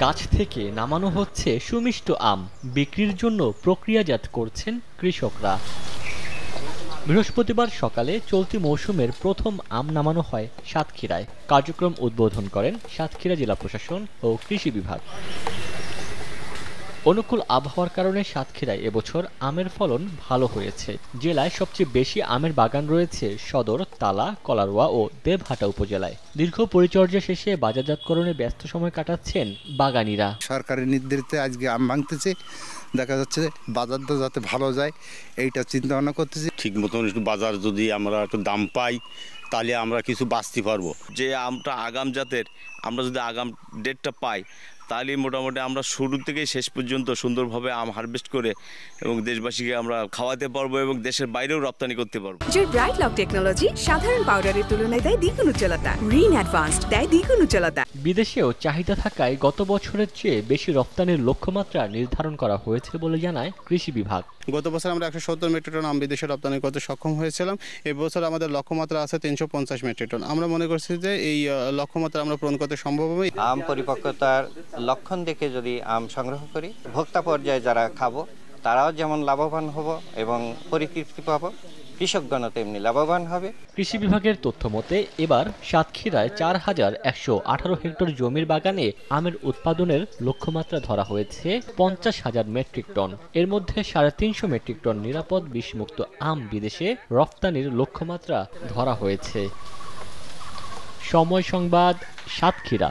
গাছ থেকে নামানো হচ্ছে সুমিষ্ট আম, বিক্রির জন্য প্রক্রিয়াজাত করছেন কৃষকরা। বৃহস্পতিবার সকালে চলতি মৌসুমের প্রথম আম নামানো হয় সাতক্ষীরায়। কার্যক্রম উদ্বোধন করেন সাতক্ষীরা জেলা প্রশাসন ও কৃষি বিভাগ। অনুকূল আবহাওয়ার কারণে সাতক্ষীরায় এবছর আমের ফলন ভালো হয়েছে। জেলায় সবচেয়ে বেশি আমের বাগান রয়েছে সদর, তালা, কলারোয়া ও দেবহাটা উপজেলায়। দীর্ঘ পরিচর্যা শেষে বাজারজাতকরণে ব্যস্ত সময় কাটাচ্ছেন বাগানীরা। সরকারের নির্দেশিত আজকে আম ভাঙতেছে, দেখা যাচ্ছে বাজারটা যাতে ভালো যায় এইটা চিন্তা ভাবনা করতেছি। ঠিক মতন একটু বাজার যদি আমরা একটু দাম পাই তাহলে আমরা কিছু বাঁচতে পারবো। যে আমটা আগাম জাতের, আমরা যদি আগাম ডেটটা পাই তাহলে মোটামুটি আমরা শুরু থেকে শেষ পর্যন্ত সুন্দরভাবে আম হারভেস্ট করে এবং দেশবাসীকে আমরা খাওয়াতে পারবো এবং দেশের বাইরেও রপ্তানি করতে পারবো। যে ব্রাইট লক টেকনোলজি সাধারণ পাউডারের তুলনায় দেয় দ্বিগুণ উজ্জ্বলতা, রিন অ্যাডভান্সড দেয় দ্বিগুণ উজ্জ্বলতা। বিদেশেও চাহিদা থাকায় গত বছরের চেয়ে বেশি রপ্তানির লক্ষ্যমাত্রা নির্ধারণ করা হয়েছে বলে জানায় কৃষি বিভাগ। গত বছর আমরা 170 মেট্রিক টন আম বিদেশে রপ্তানি করতে সক্ষম হয়েছিলাম। এবছর আমাদের লক্ষ্যমাত্রা আছে 350 মেট্রিক টন। আমরা মনে করছি যে এই লক্ষ্যমাত্রা আমরা পূরণ করতে সম্ভব হবে। আম পরিপক্কতার লক্ষণ দেখে যদি আম সংগ্রহ করি, ভোক্তা পর্যায়ে যারা খাবো তারাও যেমন লাভবান হব এবং পরিতৃপ্তি পাবো, কৃষকগণ তেমনি লাভবান হবে। কৃষি বিভাগের তথ্য মতে এবার সাতক্ষীরায় 4118 হেক্টর জমির বাগানে আমের উৎপাদনের লক্ষ্যমাত্রা ধরা হয়েছে 50,000 মেট্রিক টন। এর মধ্যে 350 মেট্রিক টন নিরাপদ বিষমুক্ত আম বিদেশে রপ্তানির লক্ষ্যমাত্রা ধরা হয়েছে। সময় সংবাদ, সাতক্ষীরা।